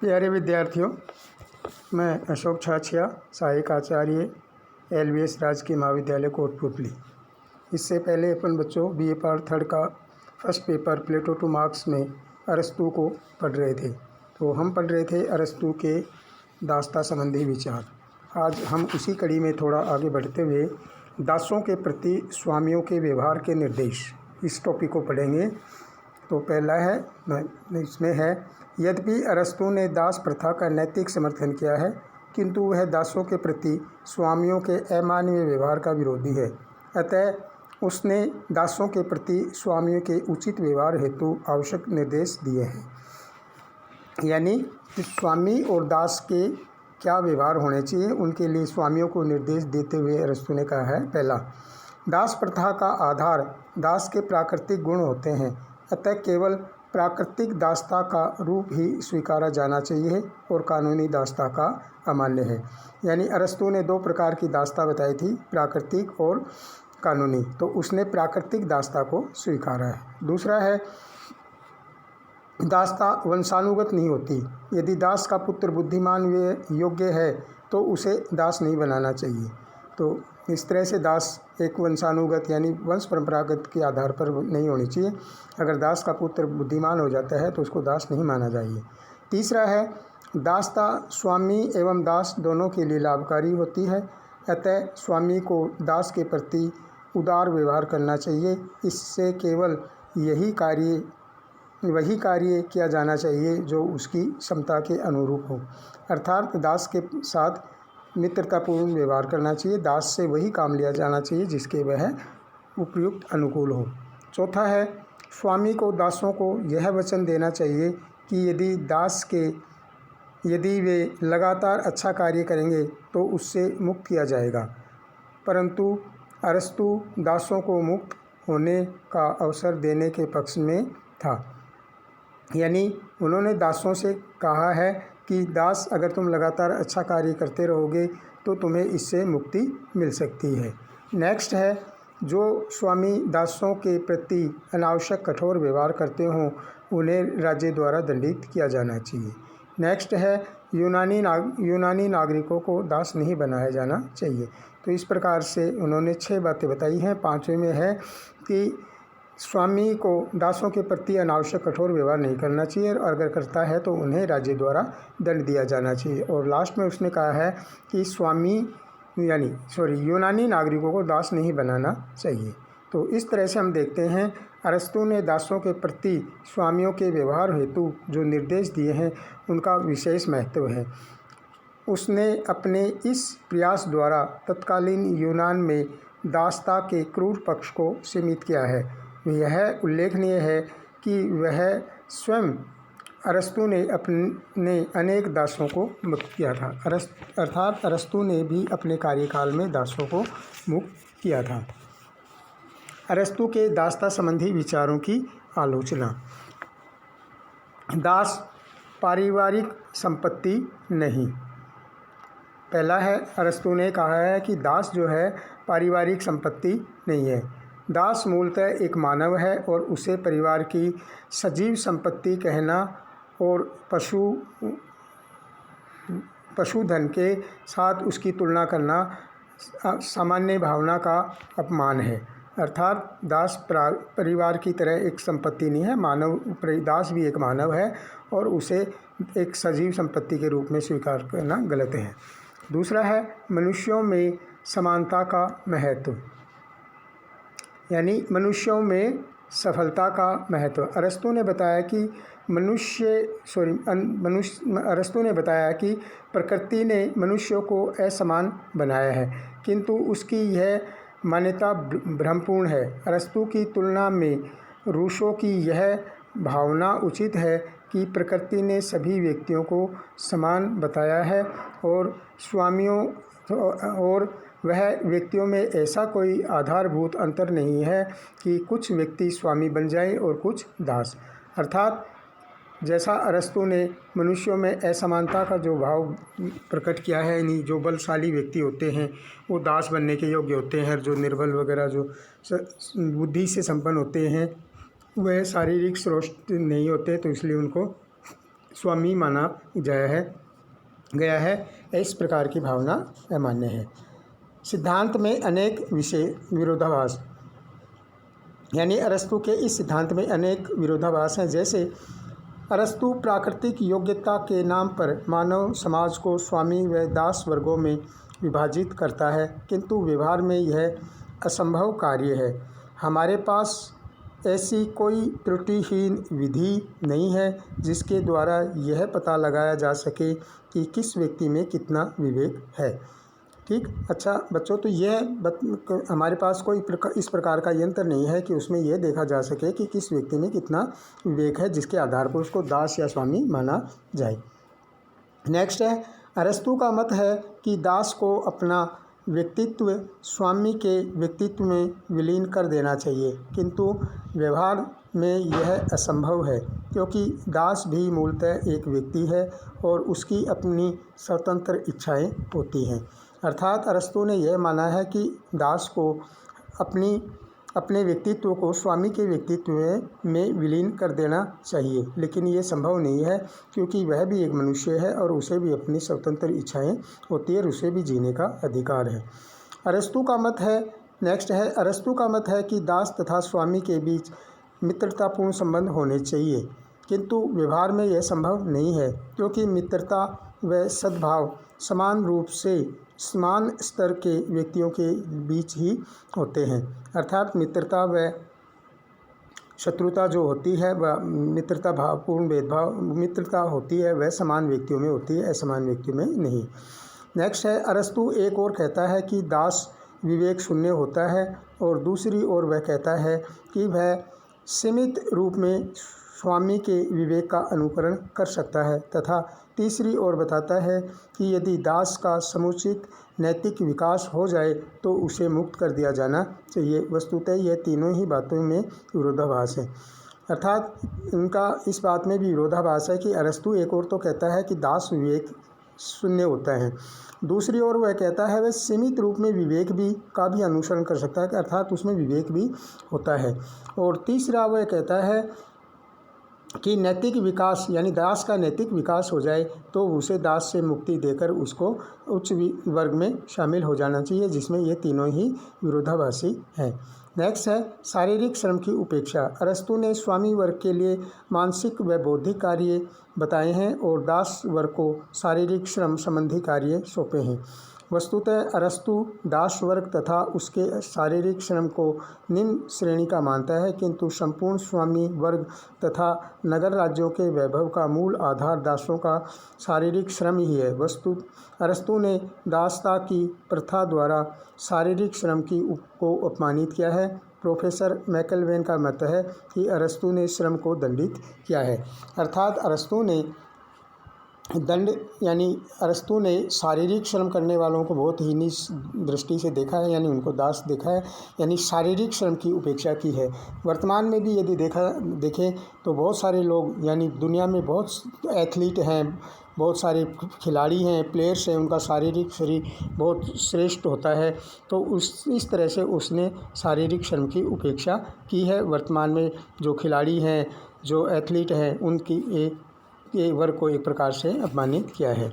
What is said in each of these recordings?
प्यारे विद्यार्थियों, मैं अशोक छाछिया, सहायक आचार्य LVS राजकीय महाविद्यालय कोटपुतली। इससे पहले अपन बच्चों BA पार्ट 3 का फर्स्ट पेपर प्लेटो टू मार्क्स में अरस्तू को पढ़ रहे थे। तो हम पढ़ रहे थे अरस्तू के दास्ता संबंधी विचार। आज हम उसी कड़ी में थोड़ा आगे बढ़ते हुए दासों के प्रति स्वामियों के व्यवहार के निर्देश, इस टॉपिक को पढ़ेंगे। तो पहला है, इसमें है, यद्यपि अरस्तू ने दास प्रथा का नैतिक समर्थन किया है, किंतु वह दासों के प्रति स्वामियों के अमानवीय व्यवहार का विरोधी है। अतः उसने दासों के प्रति स्वामियों के उचित व्यवहार हेतु आवश्यक निर्देश दिए हैं। यानी स्वामी और दास के क्या व्यवहार होने चाहिए, उनके लिए स्वामियों को निर्देश देते हुए अरस्तू ने कहा है। पहला, दास प्रथा का आधार दास के प्राकृतिक गुण होते हैं, अतः केवल प्राकृतिक दासता का रूप ही स्वीकारा जाना चाहिए और कानूनी दासता का अमान्य है। यानी अरस्तू ने दो प्रकार की दासता बताई थी, प्राकृतिक और कानूनी। तो उसने प्राकृतिक दासता को स्वीकारा है। दूसरा है, दासता वंशानुगत नहीं होती। यदि दास का पुत्र बुद्धिमान व योग्य है तो उसे दास नहीं बनाना चाहिए। तो इस तरह से दास एक वंशानुगत यानी वंश परंपरागत के आधार पर नहीं होनी चाहिए। अगर दास का पुत्र बुद्धिमान हो जाता है तो उसको दास नहीं माना चाहिए। तीसरा है, दासता स्वामी एवं दास दोनों के लिए लाभकारी होती है, अतः स्वामी को दास के प्रति उदार व्यवहार करना चाहिए। इससे केवल वही कार्य किया जाना चाहिए जो उसकी क्षमता के अनुरूप हो, अर्थात दास के साथ मित्रतापूर्ण व्यवहार करना चाहिए। दास से वही काम लिया जाना चाहिए जिसके वह उपयुक्त अनुकूल हो। चौथा है, स्वामी को दासों को यह वचन देना चाहिए कि यदि वे लगातार अच्छा कार्य करेंगे तो उससे मुक्त किया जाएगा। परंतु अरस्तू दासों को मुक्त होने का अवसर देने के पक्ष में था। यानी उन्होंने दासों से कहा है कि दास, अगर तुम लगातार अच्छा कार्य करते रहोगे तो तुम्हें इससे मुक्ति मिल सकती है। नेक्स्ट है, जो स्वामी दासों के प्रति अनावश्यक कठोर व्यवहार करते हों उन्हें राज्य द्वारा दंडित किया जाना चाहिए। नेक्स्ट है, यूनानी नागरिकों को दास नहीं बनाया जाना चाहिए। तो इस प्रकार से उन्होंने 6 बातें बताई हैं। 5वें में है कि स्वामी को दासों के प्रति अनावश्यक कठोर व्यवहार नहीं करना चाहिए और अगर करता है तो उन्हें राज्य द्वारा दंड दिया जाना चाहिए। और लास्ट में उसने कहा है कि यूनानी नागरिकों को दास नहीं बनाना चाहिए। तो इस तरह से हम देखते हैं अरस्तू ने दासों के प्रति स्वामियों के व्यवहार हेतु जो निर्देश दिए हैं उनका विशेष महत्व है। उसने अपने इस प्रयास द्वारा तत्कालीन यूनान में दासता के क्रूर पक्ष को सीमित किया है। यह उल्लेखनीय है कि वह स्वयं अरस्तू ने अपने अनेक दासों को मुक्त किया था। अर्थात अरस्तू ने भी अपने कार्यकाल में दासों को मुक्त किया था। अरस्तू के दासता संबंधी विचारों की आलोचना। दास पारिवारिक संपत्ति नहीं। पहला है, अरस्तू ने कहा है कि दास जो है पारिवारिक संपत्ति नहीं है। दास मूलतः एक मानव है और उसे परिवार की सजीव संपत्ति कहना और पशुधन के साथ उसकी तुलना करना सामान्य भावना का अपमान है। अर्थात दास परिवार की तरह एक संपत्ति नहीं है। दास भी एक मानव है और उसे एक सजीव संपत्ति के रूप में स्वीकार करना गलत है। दूसरा है, मनुष्यों में समानता का महत्व, यानी मनुष्यों में सफलता का महत्व। अरस्तू ने बताया कि प्रकृति ने मनुष्यों को असमान बनाया है, किंतु उसकी यह मान्यता भ्रमपूर्ण है। अरस्तू की तुलना में रूसो की यह भावना उचित है कि प्रकृति ने सभी व्यक्तियों को समान बताया है और वह व्यक्तियों में ऐसा कोई आधारभूत अंतर नहीं है कि कुछ व्यक्ति स्वामी बन जाएं और कुछ दास। अर्थात जैसा अरस्तू ने मनुष्यों में असमानता का जो भाव प्रकट किया है, यानी जो बलशाली व्यक्ति होते हैं वो दास बनने के योग्य होते हैं, जो निर्बल वगैरह जो बुद्धि से संपन्न होते हैं वह शारीरिक श्रेष्ठ नहीं होते, तो इसलिए उनको स्वामी माना गया है। इस प्रकार की भावना अमान्य है। सिद्धांत में अनेक विरोधाभास, यानी अरस्तु के इस सिद्धांत में अनेक विरोधाभास हैं। जैसे अरस्तु प्राकृतिक योग्यता के नाम पर मानव समाज को स्वामी व दास वर्गों में विभाजित करता है, किंतु व्यवहार में यह असंभव कार्य है। हमारे पास ऐसी कोई त्रुटिहीन विधि नहीं है जिसके द्वारा यह पता लगाया जा सके कि किस व्यक्ति में कितना विवेक है। ठीक, अच्छा बच्चों, तो यह हमारे पास कोई इस प्रकार का यंत्र नहीं है कि उसमें यह देखा जा सके कि किस व्यक्ति में कितना विवेक है, जिसके आधार पर उसको दास या स्वामी माना जाए। नेक्स्ट है, अरस्तु का मत है कि दास को अपना व्यक्तित्व स्वामी के व्यक्तित्व में विलीन कर देना चाहिए, किंतु व्यवहार में यह असंभव है, क्योंकि दास भी मूलतः एक व्यक्ति है और उसकी अपनी स्वतंत्र इच्छाएं होती हैं। अर्थात अरस्तु ने यह माना है कि दास को अपने व्यक्तित्व को स्वामी के व्यक्तित्व में विलीन कर देना चाहिए, लेकिन ये संभव नहीं है, क्योंकि वह भी एक मनुष्य है और उसे भी अपनी स्वतंत्र इच्छाएं होती है और उसे भी जीने का अधिकार है। अरस्तु का मत है, नेक्स्ट है, अरस्तु का मत है कि दास तथा स्वामी के बीच मित्रतापूर्ण संबंध होने चाहिए, किंतु व्यवहार में यह संभव नहीं है, क्योंकि मित्रता व सद्भाव समान रूप से समान स्तर के व्यक्तियों के बीच ही होते हैं। अर्थात मित्रता व शत्रुता जो होती है वह मित्रता भावपूर्ण भेदभाव मित्रता होती है वह समान व्यक्तियों में होती है, असमान व्यक्तियों में नहीं। नेक्स्ट है, अरस्तु एक और कहता है कि दास विवेक शून्य होता है और दूसरी ओर वह कहता है कि वह सीमित रूप में स्वामी के विवेक का अनुकरण कर सकता है, तथा तीसरी ओर बताता है कि यदि दास का समुचित नैतिक विकास हो जाए तो उसे मुक्त कर दिया जाना चाहिए। वस्तुतः यह तीनों ही बातों में विरोधाभास है। अर्थात उनका इस बात में भी विरोधाभास है कि अरस्तु एक ओर तो कहता है कि दास विवेक शून्य होता है, दूसरी ओर वह कहता है वह सीमित रूप में विवेक का भी अनुसरण कर सकता है, अर्थात उसमें विवेक भी होता है, और तीसरा वह कहता है कि नैतिक विकास यानी दास का नैतिक विकास हो जाए तो उसे दास से मुक्ति देकर उसको उच्च वर्ग में शामिल हो जाना चाहिए, जिसमें ये तीनों ही विरोधाभासी हैं। नेक्स्ट है, शारीरिक श्रम की उपेक्षा। अरस्तु ने स्वामी वर्ग के लिए मानसिक व बौद्धिक कार्य बताए हैं और दास वर्ग को शारीरिक श्रम संबंधी कार्य सौंपे हैं। वस्तुतः अरस्तु दास वर्ग तथा उसके शारीरिक श्रम को निम्न श्रेणी का मानता है, किंतु संपूर्ण स्वामी वर्ग तथा नगर राज्यों के वैभव का मूल आधार दासों का शारीरिक श्रम ही है। अरस्तु ने दासता की प्रथा द्वारा शारीरिक श्रम को अपमानित किया है। प्रोफेसर मैकलवेन का मत है कि अरस्तु ने श्रम को दंडित किया है। अर्थात अरस्तु ने शारीरिक श्रम करने वालों को बहुत हीन दृष्टि से देखा है, यानी उनको दास देखा है, यानी शारीरिक श्रम की उपेक्षा की है। वर्तमान में भी यदि देखें तो बहुत सारे लोग, यानी दुनिया में बहुत एथलीट हैं, बहुत सारे खिलाड़ी हैं, प्लेयर्स हैं, उनका शारीरिक शरीर बहुत श्रेष्ठ होता है, तो इस तरह से उसने शारीरिक श्रम की उपेक्षा की है। वर्तमान में जो खिलाड़ी हैं, जो एथलीट हैं, उनकी ये वर्ग को एक प्रकार से अपमानित किया है।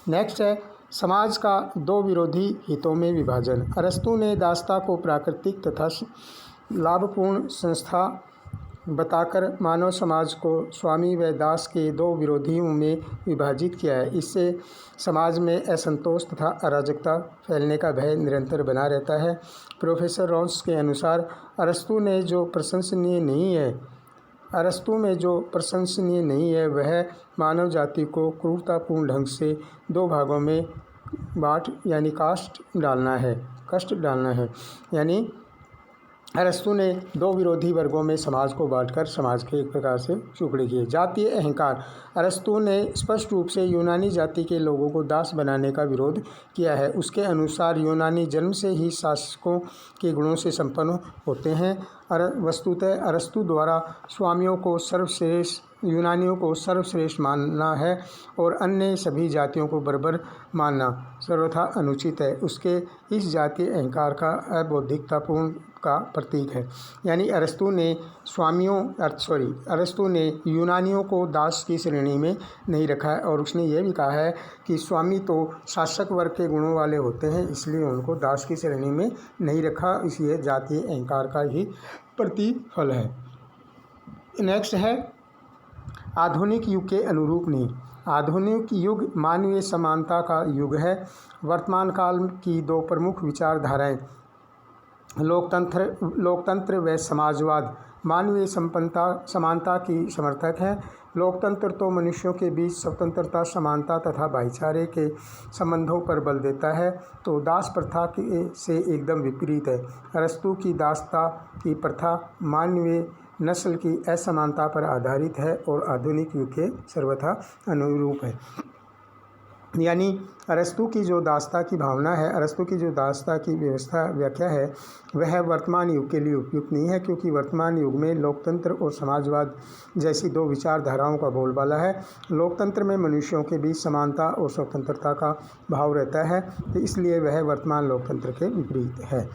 नेक्स्ट है, समाज का दो विरोधी हितों में विभाजन। अरस्तु ने दासता को प्राकृतिक तथा लाभपूर्ण संस्था बताकर मानव समाज को स्वामी व दास के दो विरोधियों में विभाजित किया है। इससे समाज में असंतोष तथा अराजकता फैलने का भय निरंतर बना रहता है। प्रोफेसर रॉस के अनुसार अरस्तु में जो प्रशंसनीय नहीं है वह मानव जाति को क्रूरतापूर्ण ढंग से दो भागों में यानी कष्ट डालना है। यानी अरस्तु ने दो विरोधी वर्गों में समाज को बांटकर समाज के एक प्रकार से टुकड़े किए। जातीय अहंकार। अरस्तु ने स्पष्ट रूप से यूनानी जाति के लोगों को दास बनाने का विरोध किया है। उसके अनुसार यूनानी जन्म से ही शासकों के गुणों से संपन्न होते हैं। वस्तुतः अरस्तु द्वारा यूनानियों को सर्वश्रेष्ठ मानना है और अन्य सभी जातियों को बराबर मानना सर्वथा अनुचित है। उसके इस जातीय अहंकार का अबौद्धिकतापूर्ण का प्रतीक है। यानी अरस्तु ने यूनानियों को दास की श्रेणी में नहीं रखा है, और उसने ये भी कहा है कि स्वामी तो शासक वर्ग के गुणों वाले होते हैं, इसलिए उनको दास की श्रेणी में नहीं रखा, इसलिए जातीय अहंकार का ही प्रतिफल है। नेक्स्ट है आधुनिक युग के अनुरूप नहीं। आधुनिक युग मानवीय समानता का युग है। वर्तमान काल की दो प्रमुख विचारधाराएं लोकतंत्र व समाजवाद मानवीय समानता की समर्थक है। लोकतंत्र तो मनुष्यों के बीच स्वतंत्रता, समानता तथा भाईचारे के संबंधों पर बल देता है, तो दास प्रथा से एकदम विपरीत है। अरस्तु की दासता की प्रथा मानवीय नस्ल की असमानता पर आधारित है और आधुनिक युग के सर्वथा अनुरूप है। यानी अरस्तु की जो दासता की भावना है, अरस्तु की जो दासता की व्याख्या है, वह वर्तमान युग के लिए उपयुक्त नहीं है, क्योंकि वर्तमान युग में लोकतंत्र और समाजवाद जैसी दो विचारधाराओं का बोलबाला है। लोकतंत्र में मनुष्यों के बीच समानता और स्वतंत्रता का भाव रहता है, तो इसलिए वह वर्तमान लोकतंत्र के विपरीत है।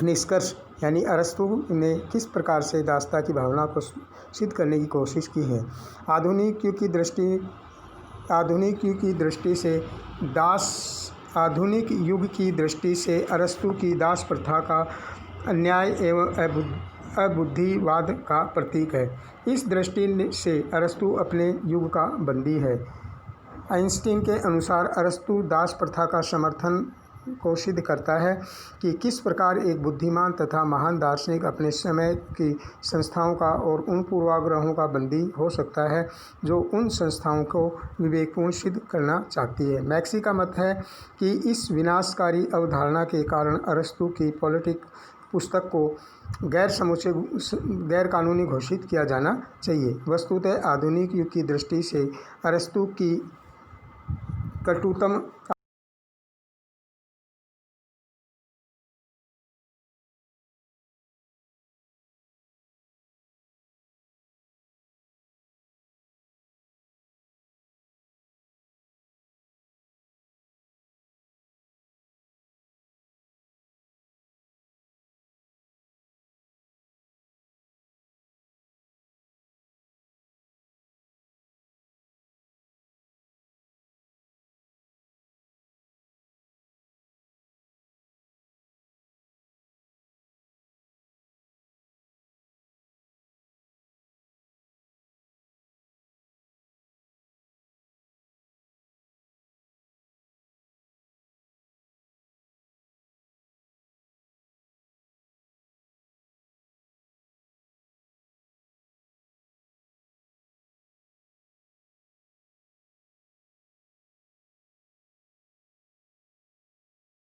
निष्कर्ष, यानी अरस्तु ने किस प्रकार से दासता की भावना को सिद्ध करने की कोशिश की है। आधुनिक युग की दृष्टि से अरस्तु की दास प्रथा का अन्याय एवं अबुद्धिवाद का प्रतीक है। इस दृष्टि से अरस्तु अपने युग का बंदी है। आइंस्टीन के अनुसार अरस्तु दास प्रथा का समर्थन को सिद्ध करता है कि किस प्रकार एक बुद्धिमान तथा महान दार्शनिक अपने समय की संस्थाओं का और उन पूर्वाग्रहों का बंदी हो सकता है जो उन संस्थाओं को विवेकपूर्ण सिद्ध करना चाहती है। मैक्सी का मत है कि इस विनाशकारी अवधारणा के कारण अरस्तु की पॉलिटिक पुस्तक को गैर कानूनी घोषित किया जाना चाहिए। वस्तुतः आधुनिक युग की दृष्टि से अरस्तु की कटुतम